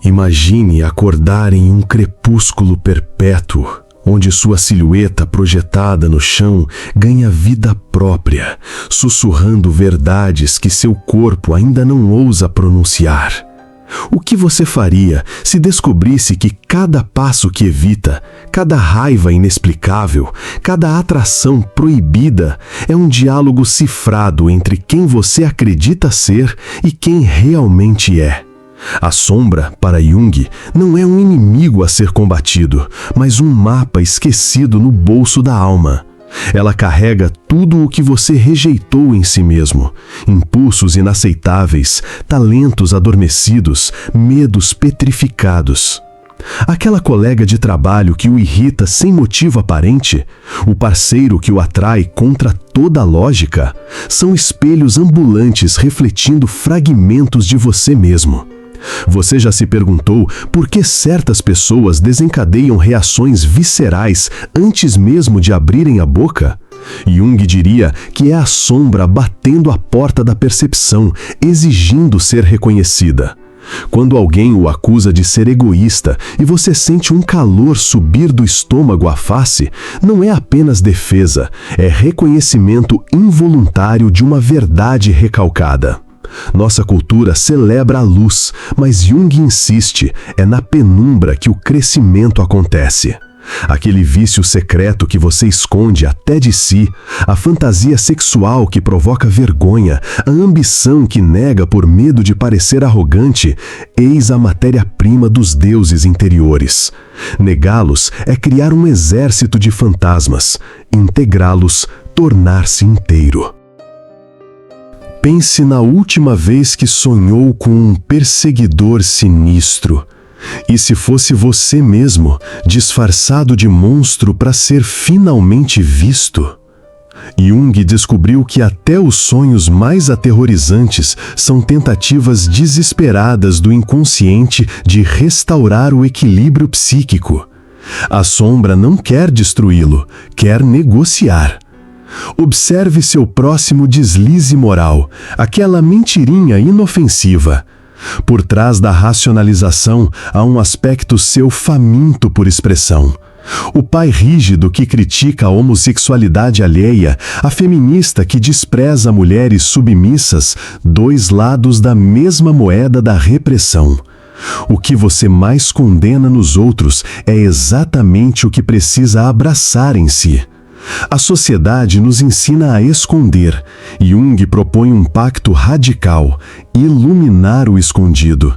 Imagine acordar em um crepúsculo perpétuo, onde sua silhueta projetada no chão ganha vida própria, sussurrando verdades que seu corpo ainda não ousa pronunciar. O que você faria se descobrisse que cada passo que evita, cada raiva inexplicável, cada atração proibida é um diálogo cifrado entre quem você acredita ser e quem realmente é? A sombra, para Jung, não é um inimigo a ser combatido, mas um mapa esquecido no bolso da alma. Ela carrega tudo o que você rejeitou em si mesmo: impulsos inaceitáveis, talentos adormecidos, medos petrificados. Aquela colega de trabalho que o irrita sem motivo aparente, o parceiro que o atrai contra toda a lógica, são espelhos ambulantes refletindo fragmentos de você mesmo. Você já se perguntou por que certas pessoas desencadeiam reações viscerais antes mesmo de abrirem a boca? Jung diria que é a sombra batendo à porta da percepção, exigindo ser reconhecida. Quando alguém o acusa de ser egoísta e você sente um calor subir do estômago à face, não é apenas defesa, é reconhecimento involuntário de uma verdade recalcada. Nossa cultura celebra a luz, mas Jung insiste, é na penumbra que o crescimento acontece. Aquele vício secreto que você esconde até de si, a fantasia sexual que provoca vergonha, a ambição que nega por medo de parecer arrogante, eis a matéria-prima dos deuses interiores. Negá-los é criar um exército de fantasmas, integrá-los, tornar-se inteiro. Pense na última vez que sonhou com um perseguidor sinistro. E se fosse você mesmo, disfarçado de monstro para ser finalmente visto? Jung descobriu que até os sonhos mais aterrorizantes são tentativas desesperadas do inconsciente de restaurar o equilíbrio psíquico. A sombra não quer destruí-lo, quer negociar. Observe seu próximo deslize moral, aquela mentirinha inofensiva. Por trás da racionalização há um aspecto seu faminto por expressão. O pai rígido que critica a homossexualidade alheia, a feminista que despreza mulheres submissas, dois lados da mesma moeda da repressão. O que você mais condena nos outros é exatamente o que precisa abraçar em si. A sociedade nos ensina a esconder. Jung propõe um pacto radical: iluminar o escondido.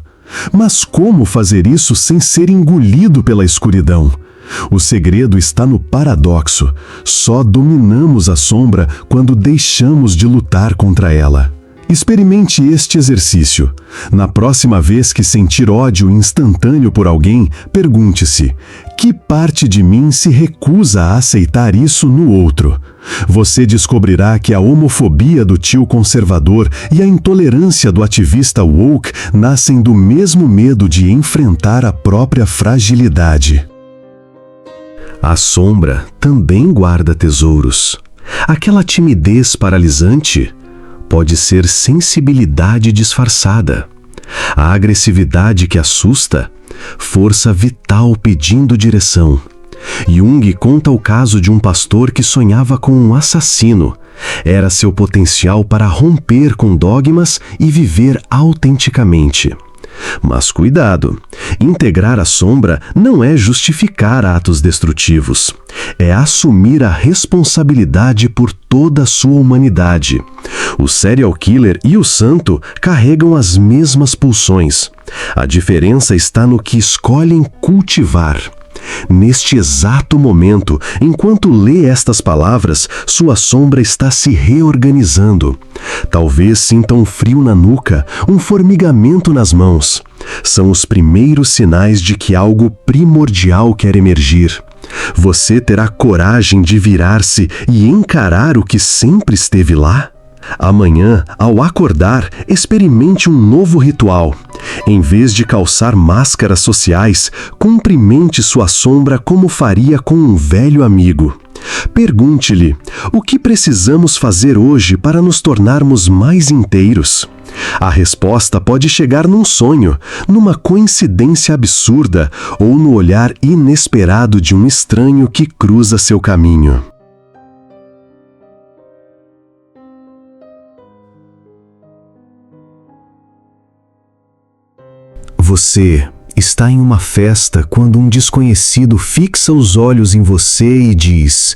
Mas como fazer isso sem ser engolido pela escuridão? O segredo está no paradoxo. Só dominamos a sombra quando deixamos de lutar contra ela. Experimente este exercício. Na próxima vez que sentir ódio instantâneo por alguém, pergunte-se: que parte de mim se recusa a aceitar isso no outro? Você descobrirá que a homofobia do tio conservador e a intolerância do ativista woke nascem do mesmo medo de enfrentar a própria fragilidade. A sombra também guarda tesouros. Aquela timidez paralisante pode ser sensibilidade disfarçada. A agressividade que assusta, força vital pedindo direção. Jung conta o caso de um pastor que sonhava com um assassino. Era seu potencial para romper com dogmas e viver autenticamente. Mas cuidado, integrar a sombra não é justificar atos destrutivos. É assumir a responsabilidade por toda a sua humanidade. O serial killer e o santo carregam as mesmas pulsões. A diferença está no que escolhem cultivar. Neste exato momento, enquanto lê estas palavras, sua sombra está se reorganizando. Talvez sinta um frio na nuca, um formigamento nas mãos. São os primeiros sinais de que algo primordial quer emergir. Você terá coragem de virar-se e encarar o que sempre esteve lá? Amanhã, ao acordar, experimente um novo ritual. Em vez de calçar máscaras sociais, cumprimente sua sombra como faria com um velho amigo. Pergunte-lhe: o que precisamos fazer hoje para nos tornarmos mais inteiros? A resposta pode chegar num sonho, numa coincidência absurda ou no olhar inesperado de um estranho que cruza seu caminho. Você está em uma festa quando um desconhecido fixa os olhos em você e diz: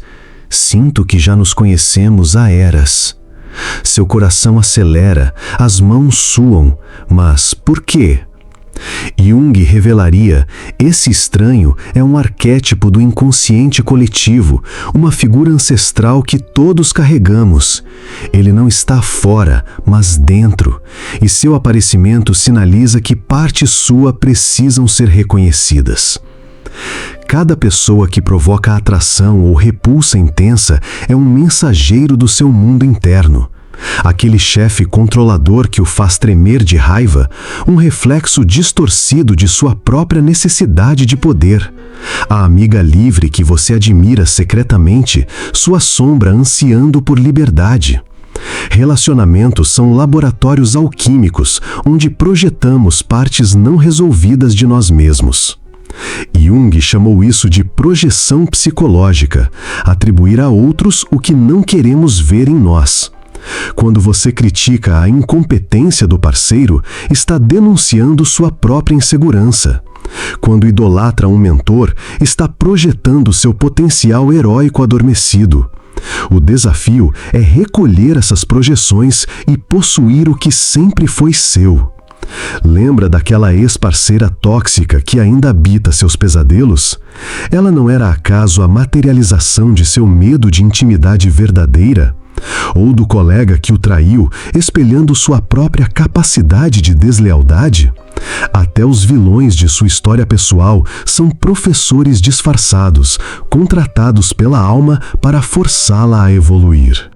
"Sinto que já nos conhecemos há eras." Seu coração acelera, as mãos suam, mas por quê? Jung revelaria: esse estranho é um arquétipo do inconsciente coletivo, uma figura ancestral que todos carregamos. Ele não está fora, mas dentro, e seu aparecimento sinaliza que partes sua precisam ser reconhecidas. Cada pessoa que provoca atração ou repulsa intensa é um mensageiro do seu mundo interno. Aquele chefe controlador que o faz tremer de raiva, um reflexo distorcido de sua própria necessidade de poder. A amiga livre que você admira secretamente, sua sombra ansiando por liberdade. Relacionamentos são laboratórios alquímicos, onde projetamos partes não resolvidas de nós mesmos. Jung chamou isso de projeção psicológica, atribuir a outros o que não queremos ver em nós. Quando você critica a incompetência do parceiro, está denunciando sua própria insegurança. Quando idolatra um mentor, está projetando seu potencial heróico adormecido. O desafio é recolher essas projeções e possuir o que sempre foi seu. Lembra daquela ex-parceira tóxica que ainda habita seus pesadelos? Ela não era acaso a materialização de seu medo de intimidade verdadeira? Ou do colega que o traiu, espelhando sua própria capacidade de deslealdade? Até os vilões de sua história pessoal são professores disfarçados, contratados pela alma para forçá-la a evoluir.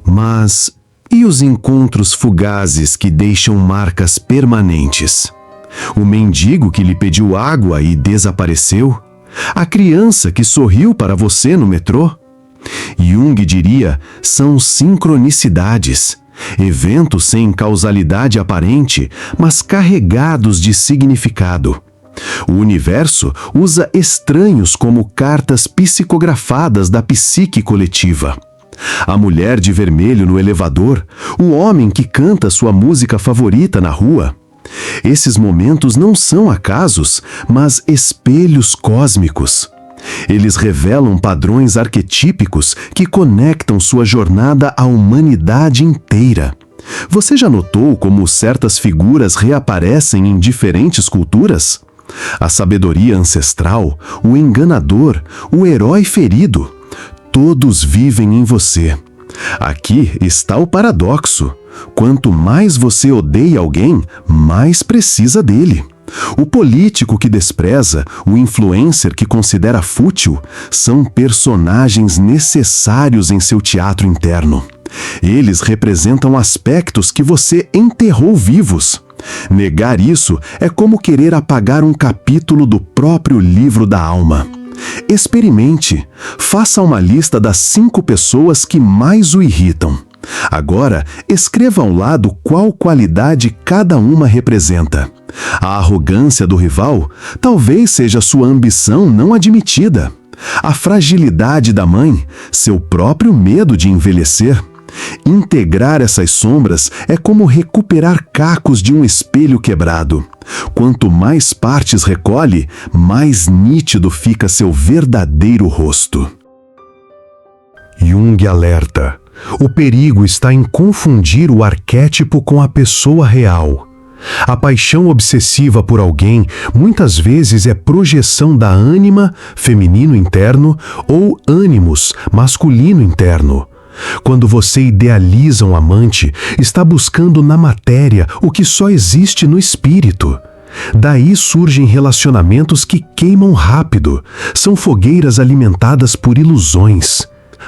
Mas e os encontros fugazes que deixam marcas permanentes? O mendigo que lhe pediu água e desapareceu? A criança que sorriu para você no metrô? Jung diria: são sincronicidades, eventos sem causalidade aparente, mas carregados de significado. O universo usa estranhos como cartas psicografadas da psique coletiva. A mulher de vermelho no elevador, o homem que canta sua música favorita na rua. Esses momentos não são acasos, mas espelhos cósmicos. Eles revelam padrões arquetípicos que conectam sua jornada à humanidade inteira. Você já notou como certas figuras reaparecem em diferentes culturas? A sabedoria ancestral, o enganador, o herói ferido, todos vivem em você. Aqui está o paradoxo. Quanto mais você odeia alguém, mais precisa dele. O político que despreza, o influencer que considera fútil, são personagens necessários em seu teatro interno. Eles representam aspectos que você enterrou vivos. Negar isso é como querer apagar um capítulo do próprio livro da alma. Experimente. Faça uma lista das 5 pessoas que mais o irritam. Agora, escreva ao lado qual qualidade cada uma representa. A arrogância do rival talvez seja sua ambição não admitida. A fragilidade da mãe, seu próprio medo de envelhecer. Integrar essas sombras é como recuperar cacos de um espelho quebrado. Quanto mais partes recolhe, mais nítido fica seu verdadeiro rosto. Jung alerta: o perigo está em confundir o arquétipo com a pessoa real. A paixão obsessiva por alguém muitas vezes é projeção da ânima, feminino interno, ou ânimos, masculino interno. Quando você idealiza um amante, está buscando na matéria o que só existe no espírito. Daí surgem relacionamentos que queimam rápido, são fogueiras alimentadas por ilusões.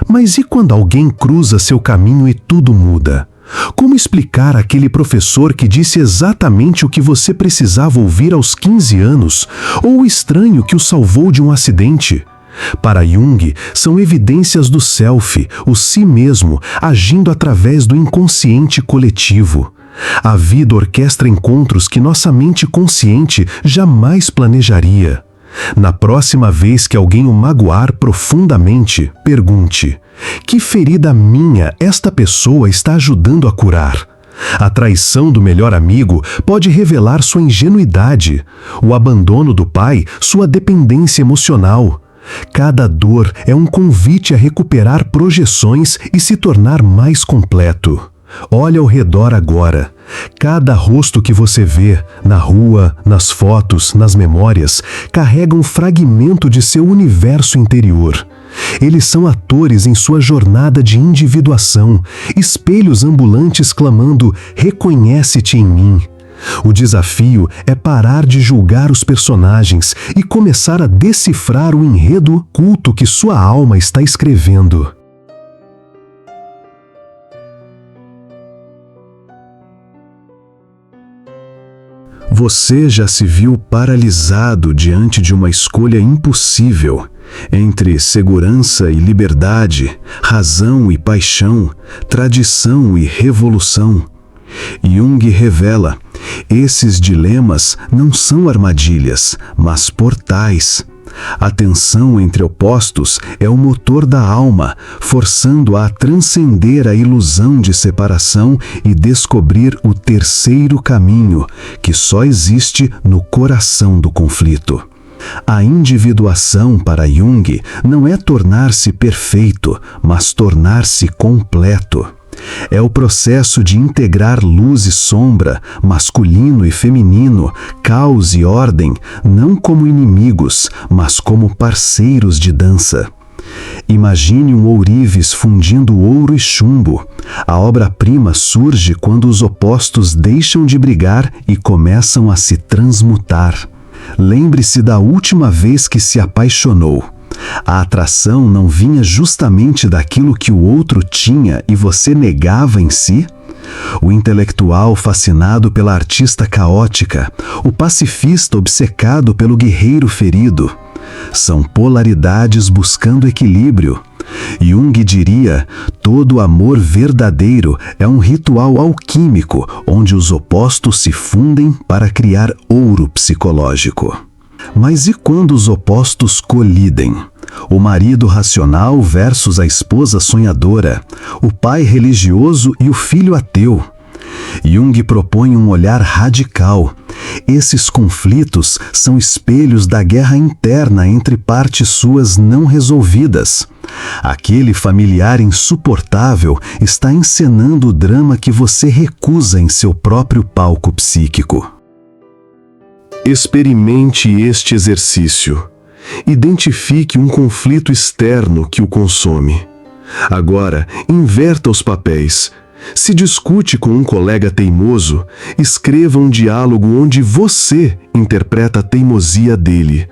Mas e quando alguém cruza seu caminho e tudo muda? Como explicar aquele professor que disse exatamente o que você precisava ouvir aos 15 anos, ou o estranho que o salvou de um acidente? Para Jung, são evidências do self, o si mesmo, agindo através do inconsciente coletivo. A vida orquestra encontros que nossa mente consciente jamais planejaria. Na próxima vez que alguém o magoar profundamente, pergunte: que ferida minha esta pessoa está ajudando a curar? A traição do melhor amigo pode revelar sua ingenuidade, o abandono do pai, sua dependência emocional. Cada dor é um convite a recuperar projeções e se tornar mais completo. Olhe ao redor agora. Cada rosto que você vê, na rua, nas fotos, nas memórias, carrega um fragmento de seu universo interior. Eles são atores em sua jornada de individuação, espelhos ambulantes clamando: reconhece-te em mim. O desafio é parar de julgar os personagens e começar a decifrar o enredo oculto que sua alma está escrevendo. Você já se viu paralisado diante de uma escolha impossível entre segurança e liberdade, razão e paixão, tradição e revolução? Jung revela: esses dilemas não são armadilhas, mas portais. A tensão entre opostos é o motor da alma, forçando-a a transcender a ilusão de separação e descobrir o terceiro caminho, que só existe no coração do conflito. A individuação para Jung não é tornar-se perfeito, mas tornar-se completo. É o processo de integrar luz e sombra, masculino e feminino, caos e ordem, não como inimigos, mas como parceiros de dança. Imagine um ourives fundindo ouro e chumbo. A obra-prima surge quando os opostos deixam de brigar e começam a se transmutar. Lembre-se da última vez que se apaixonou. A atração não vinha justamente daquilo que o outro tinha e você negava em si? O intelectual fascinado pela artista caótica, o pacifista obcecado pelo guerreiro ferido. São polaridades buscando equilíbrio. Jung diria: todo amor verdadeiro é um ritual alquímico, onde os opostos se fundem para criar ouro psicológico. Mas e quando os opostos colidem? O marido racional versus a esposa sonhadora, o pai religioso e o filho ateu. Jung propõe um olhar radical. Esses conflitos são espelhos da guerra interna entre partes suas não resolvidas. Aquele familiar insuportável está encenando o drama que você recusa em seu próprio palco psíquico. Experimente este exercício. Identifique um conflito externo que o consome. Agora, inverta os papéis. Se discute com um colega teimoso, escreva um diálogo onde você interpreta a teimosia dele.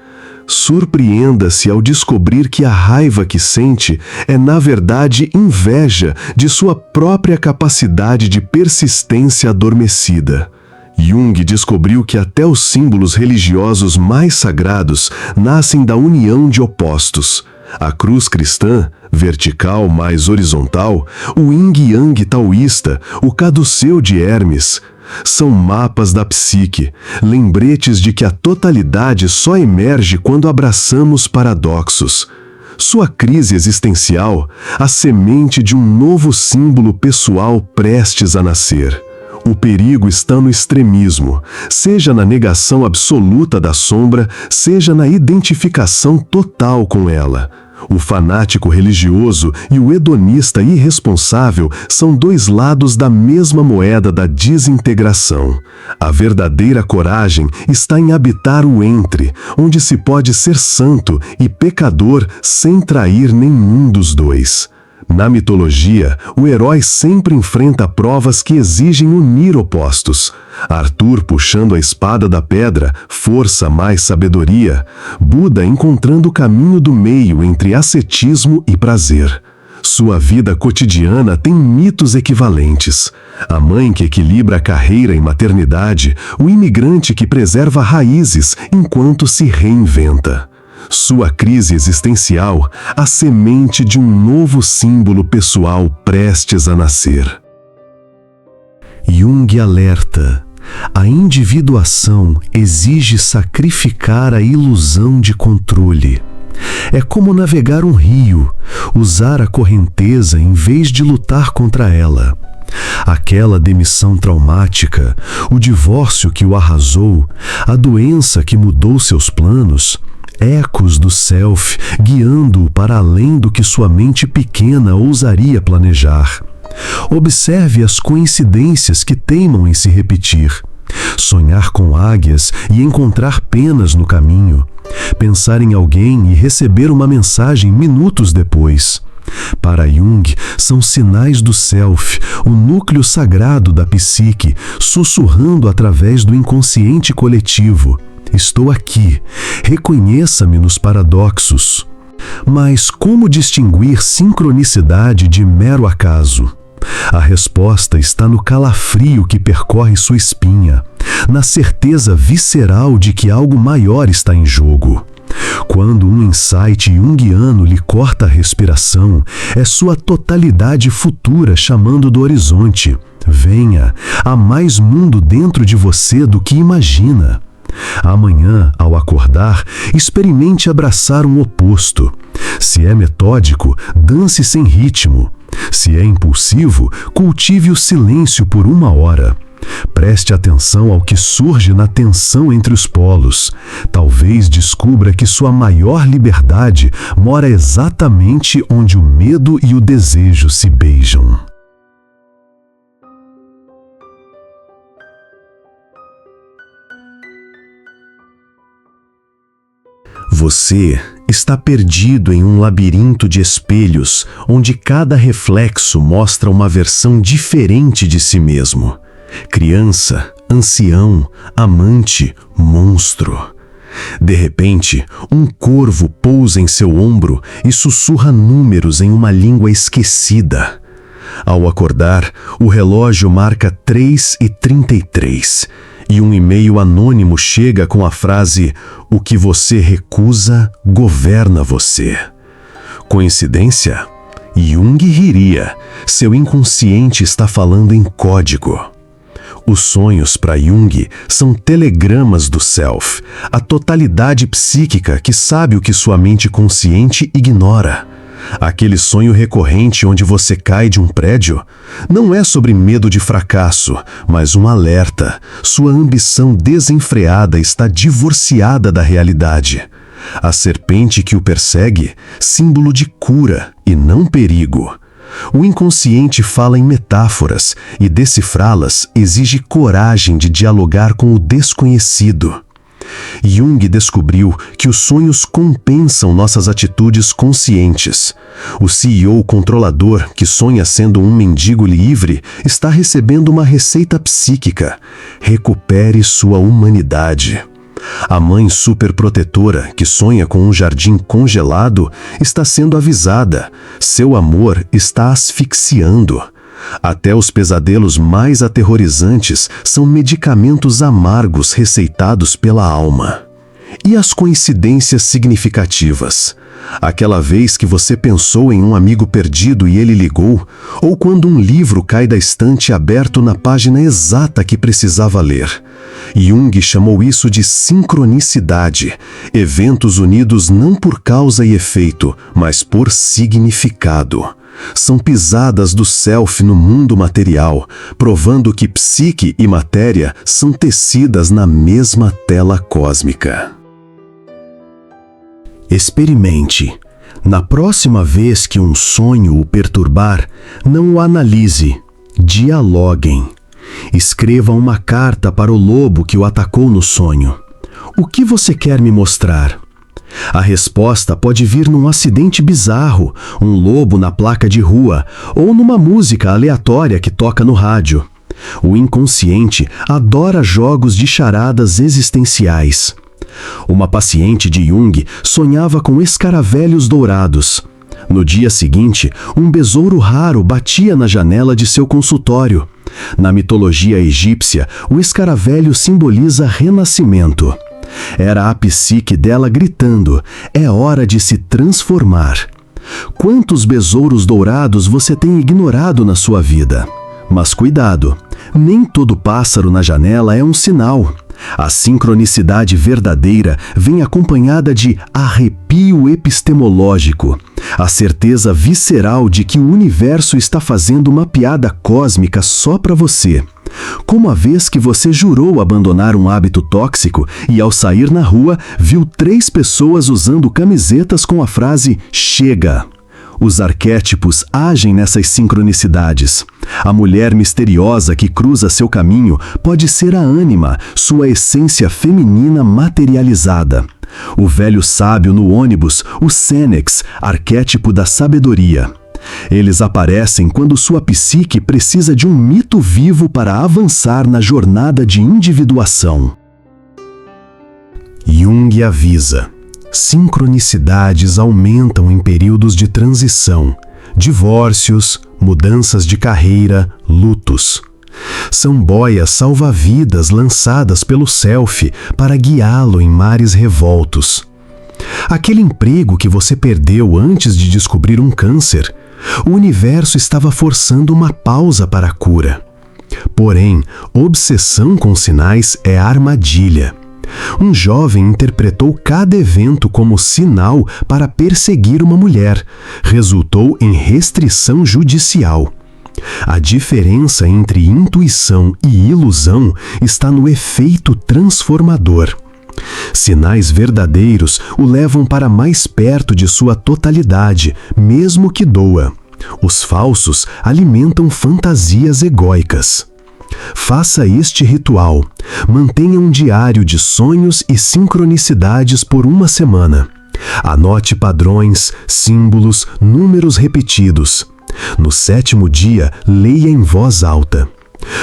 Surpreenda-se ao descobrir que a raiva que sente é, na verdade, inveja de sua própria capacidade de persistência adormecida. Jung descobriu que até os símbolos religiosos mais sagrados nascem da união de opostos. A cruz cristã, vertical mais horizontal, o yin-yang taoísta, o caduceu de Hermes. São mapas da psique, lembretes de que a totalidade só emerge quando abraçamos paradoxos. Sua crise existencial, a semente de um novo símbolo pessoal prestes a nascer. O perigo está no extremismo, seja na negação absoluta da sombra, seja na identificação total com ela. O fanático religioso e o hedonista irresponsável são dois lados da mesma moeda da desintegração. A verdadeira coragem está em habitar o entre, onde se pode ser santo e pecador sem trair nenhum dos dois. Na mitologia, o herói sempre enfrenta provas que exigem unir opostos. Arthur puxando a espada da pedra, força mais sabedoria. Buda encontrando o caminho do meio entre ascetismo e prazer. Sua vida cotidiana tem mitos equivalentes. A mãe que equilibra a carreira e maternidade, o imigrante que preserva raízes enquanto se reinventa. Sua crise existencial, a semente de um novo símbolo pessoal prestes a nascer. Jung alerta: a individuação exige sacrificar a ilusão de controle. É como navegar um rio, usar a correnteza em vez de lutar contra ela. Aquela demissão traumática, o divórcio que o arrasou, a doença que mudou seus planos, ecos do self guiando-o para além do que sua mente pequena ousaria planejar. Observe as coincidências que teimam em se repetir. Sonhar com águias e encontrar penas no caminho. Pensar em alguém e receber uma mensagem minutos depois. Para Jung, são sinais do self, o núcleo sagrado da psique, sussurrando através do inconsciente coletivo. Estou aqui, reconheça-me nos paradoxos. Mas como distinguir sincronicidade de mero acaso? A resposta está no calafrio que percorre sua espinha, na certeza visceral de que algo maior está em jogo. Quando um insight junguiano lhe corta a respiração, é sua totalidade futura chamando do horizonte. Venha, há mais mundo dentro de você do que imagina. Amanhã, ao acordar, experimente abraçar um oposto. Se é metódico, dance sem ritmo. Se é impulsivo, cultive o silêncio por 1 hora. Preste atenção ao que surge na tensão entre os polos. Talvez descubra que sua maior liberdade mora exatamente onde o medo e o desejo se beijam. Você está perdido em um labirinto de espelhos, onde cada reflexo mostra uma versão diferente de si mesmo. Criança, ancião, amante, monstro. De repente, um corvo pousa em seu ombro e sussurra números em uma língua esquecida. Ao acordar, o relógio marca 3h33 e um e-mail anônimo chega com a frase: "O que você recusa, governa você." Coincidência? Jung riria. Seu inconsciente está falando em código. Os sonhos para Jung são telegramas do self, a totalidade psíquica que sabe o que sua mente consciente ignora. Aquele sonho recorrente onde você cai de um prédio não é sobre medo de fracasso, mas um alerta. Sua ambição desenfreada está divorciada da realidade. A serpente que o persegue, símbolo de cura e não perigo. O inconsciente fala em metáforas e decifrá-las exige coragem de dialogar com o desconhecido. Jung descobriu que os sonhos compensam nossas atitudes conscientes. O CEO controlador, que sonha sendo um mendigo livre, está recebendo uma receita psíquica. Recupere sua humanidade. A mãe superprotetora, que sonha com um jardim congelado, está sendo avisada. Seu amor está asfixiando. Até os pesadelos mais aterrorizantes são medicamentos amargos receitados pela alma. E as coincidências significativas? Aquela vez que você pensou em um amigo perdido e ele ligou, ou quando um livro cai da estante aberto na página exata que precisava ler. Jung chamou isso de sincronicidade, eventos unidos não por causa e efeito, mas por significado. São pisadas do self no mundo material, provando que psique e matéria são tecidas na mesma tela cósmica. Experimente. Na próxima vez que um sonho o perturbar, não o analise. Dialoguem. Escreva uma carta para o lobo que o atacou no sonho. O que você quer me mostrar? A resposta pode vir num acidente bizarro, um lobo na placa de rua ou numa música aleatória que toca no rádio. O inconsciente adora jogos de charadas existenciais. Uma paciente de Jung sonhava com escaravelhos dourados. No dia seguinte, um besouro raro batia na janela de seu consultório. Na mitologia egípcia, o escaravelho simboliza renascimento. Era a psique dela gritando: é hora de se transformar. Quantos besouros dourados você tem ignorado na sua vida? Mas cuidado, nem todo pássaro na janela é um sinal. A sincronicidade verdadeira vem acompanhada de arrepio epistemológico, a certeza visceral de que o universo está fazendo uma piada cósmica só para você. Como a vez que você jurou abandonar um hábito tóxico e, ao sair na rua, viu 3 pessoas usando camisetas com a frase "Chega". Os arquétipos agem nessas sincronicidades. A mulher misteriosa que cruza seu caminho pode ser a ânima, sua essência feminina materializada. O velho sábio no ônibus, o Sênex, arquétipo da sabedoria. Eles aparecem quando sua psique precisa de um mito vivo para avançar na jornada de individuação. Jung avisa: sincronicidades aumentam em períodos de transição, divórcios, mudanças de carreira, lutos. São boias salva-vidas lançadas pelo self para guiá-lo em mares revoltos. Aquele emprego que você perdeu antes de descobrir um câncer, o universo estava forçando uma pausa para a cura. Porém, obsessão com sinais é armadilha. Um jovem interpretou cada evento como sinal para perseguir uma mulher. Resultou em restrição judicial. A diferença entre intuição e ilusão está no efeito transformador. Sinais verdadeiros o levam para mais perto de sua totalidade, mesmo que doa. Os falsos alimentam fantasias egóicas. Faça este ritual. Mantenha um diário de sonhos e sincronicidades por uma semana. Anote padrões, símbolos, números repetidos. No 7º dia, leia em voz alta.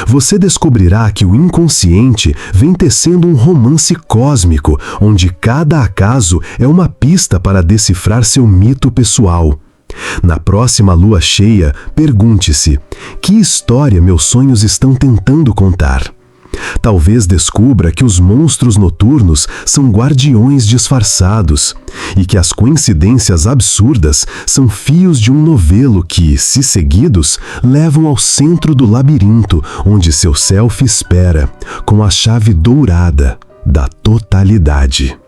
Você descobrirá que o inconsciente vem tecendo um romance cósmico, onde cada acaso é uma pista para decifrar seu mito pessoal. Na próxima lua cheia, pergunte-se: que história meus sonhos estão tentando contar? Talvez descubra que os monstros noturnos são guardiões disfarçados e que as coincidências absurdas são fios de um novelo que, se seguidos, levam ao centro do labirinto onde seu self espera, com a chave dourada da totalidade.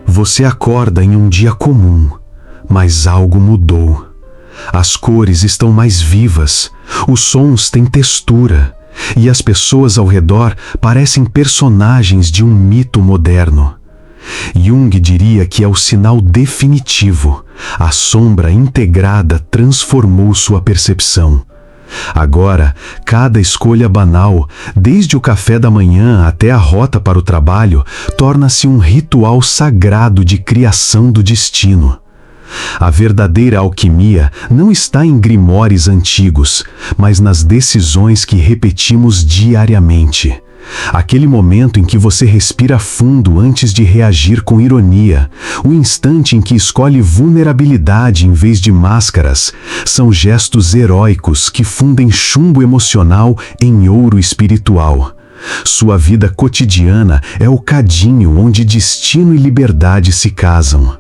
Você acorda em um dia comum, mas algo mudou. As cores estão mais vivas, os sons têm textura, e as pessoas ao redor parecem personagens de um mito moderno. Jung diria que é o sinal definitivo. A sombra integrada transformou sua percepção. Agora, cada escolha banal, desde o café da manhã até a rota para o trabalho, torna-se um ritual sagrado de criação do destino. A verdadeira alquimia não está em grimóires antigos, mas nas decisões que repetimos diariamente. Aquele momento em que você respira fundo antes de reagir com ironia, o instante em que escolhe vulnerabilidade em vez de máscaras, são gestos heróicos que fundem chumbo emocional em ouro espiritual. Sua vida cotidiana é o cadinho onde destino e liberdade se casam.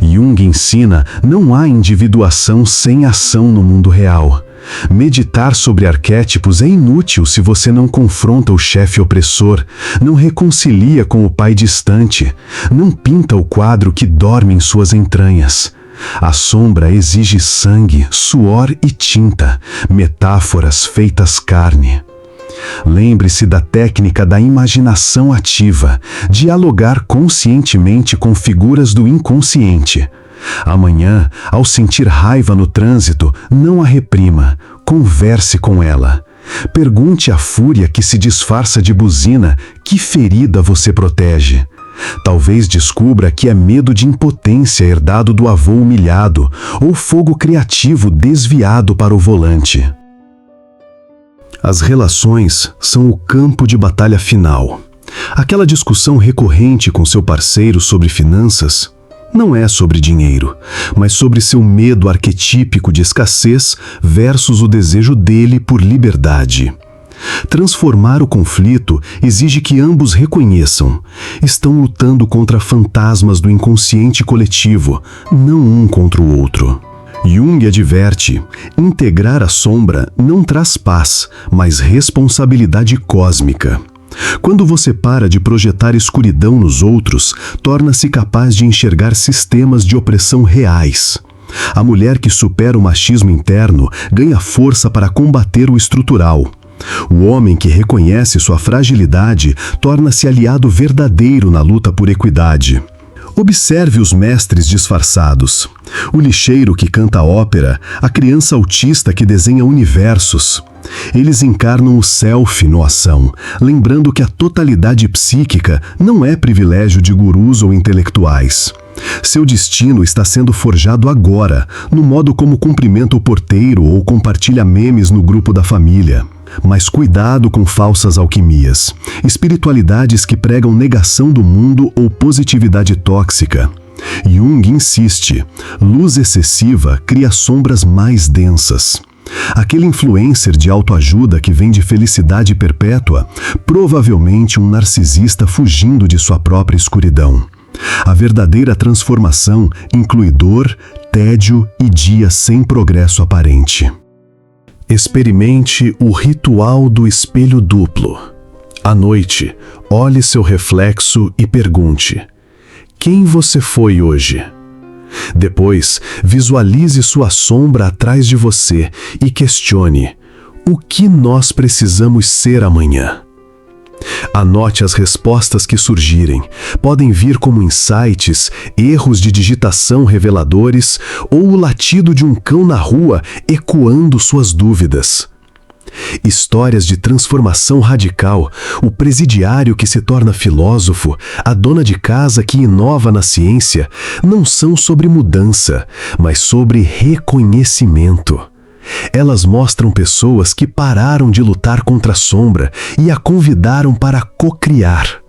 Jung ensina: não há individuação sem ação no mundo real. Meditar sobre arquétipos é inútil se você não confronta o chefe opressor, não reconcilia com o pai distante, não pinta o quadro que dorme em suas entranhas. A sombra exige sangue, suor e tinta, metáforas feitas carne. Lembre-se da técnica da imaginação ativa, dialogar conscientemente com figuras do inconsciente. Amanhã, ao sentir raiva no trânsito, não a reprima, converse com ela. Pergunte à fúria que se disfarça de buzina que ferida você protege. Talvez descubra que é medo de impotência herdado do avô humilhado ou fogo criativo desviado para o volante. As relações são o campo de batalha final. Aquela discussão recorrente com seu parceiro sobre finanças não é sobre dinheiro, mas sobre seu medo arquetípico de escassez versus o desejo dele por liberdade. Transformar o conflito exige que ambos reconheçam: estão lutando contra fantasmas do inconsciente coletivo, não um contra o outro. Jung adverte: integrar a sombra não traz paz, mas responsabilidade cósmica. Quando você para de projetar escuridão nos outros, torna-se capaz de enxergar sistemas de opressão reais. A mulher que supera o machismo interno ganha força para combater o estrutural. O homem que reconhece sua fragilidade torna-se aliado verdadeiro na luta por equidade. Observe os mestres disfarçados: o lixeiro que canta ópera, a criança autista que desenha universos. Eles encarnam o self no ação, lembrando que a totalidade psíquica não é privilégio de gurus ou intelectuais. Seu destino está sendo forjado agora, no modo como cumprimenta o porteiro ou compartilha memes no grupo da família. Mas cuidado com falsas alquimias, espiritualidades que pregam negação do mundo ou positividade tóxica. Jung insiste: luz excessiva cria sombras mais densas. Aquele influencer de autoajuda que vende felicidade perpétua, provavelmente um narcisista fugindo de sua própria escuridão. A verdadeira transformação inclui dor, tédio e dias sem progresso aparente. Experimente o ritual do espelho duplo. À noite, olhe seu reflexo e pergunte: quem você foi hoje? Depois, visualize sua sombra atrás de você e questione: o que nós precisamos ser amanhã? Anote as respostas que surgirem. Podem vir como insights, erros de digitação reveladores ou o latido de um cão na rua ecoando suas dúvidas. Histórias de transformação radical, o presidiário que se torna filósofo, a dona de casa que inova na ciência, não são sobre mudança, mas sobre reconhecimento. Elas mostram pessoas que pararam de lutar contra a sombra e a convidaram para cocriar.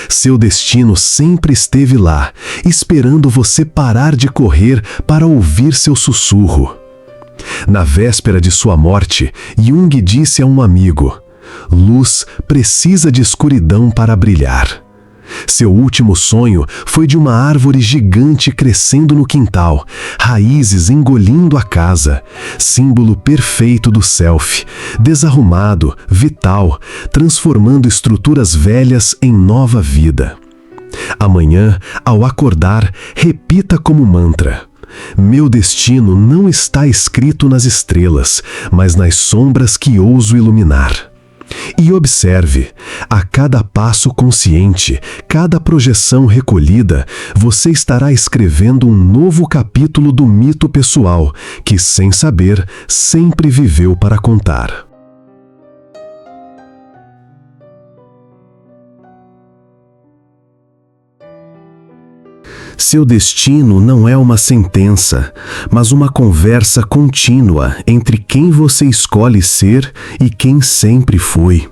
Seu destino sempre esteve lá, esperando você parar de correr para ouvir seu sussurro. Na véspera de sua morte, Jung disse a um amigo: luz precisa de escuridão para brilhar. Seu último sonho foi de uma árvore gigante crescendo no quintal, raízes engolindo a casa, símbolo perfeito do self, desarrumado, vital, transformando estruturas velhas em nova vida. Amanhã, ao acordar, repita como mantra: meu destino não está escrito nas estrelas, mas nas sombras que ouso iluminar. E observe: a cada passo consciente, cada projeção recolhida, você estará escrevendo um novo capítulo do mito pessoal que, sem saber, sempre viveu para contar. Seu destino não é uma sentença, mas uma conversa contínua entre quem você escolhe ser e quem sempre foi.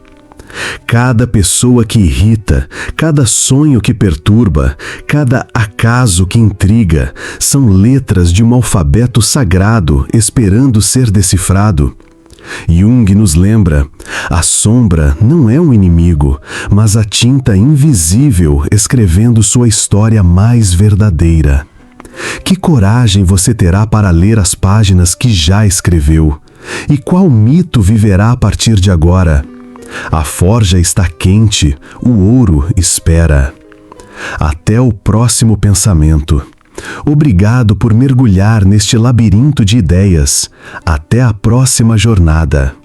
Cada pessoa que irrita, cada sonho que perturba, cada acaso que intriga, são letras de um alfabeto sagrado esperando ser decifrado. Jung nos lembra: a sombra não é um inimigo, mas a tinta invisível escrevendo sua história mais verdadeira. Que coragem você terá para ler as páginas que já escreveu? E qual mito viverá a partir de agora? A forja está quente, o ouro espera. Até o próximo pensamento. Obrigado por mergulhar neste labirinto de ideias. Até a próxima jornada.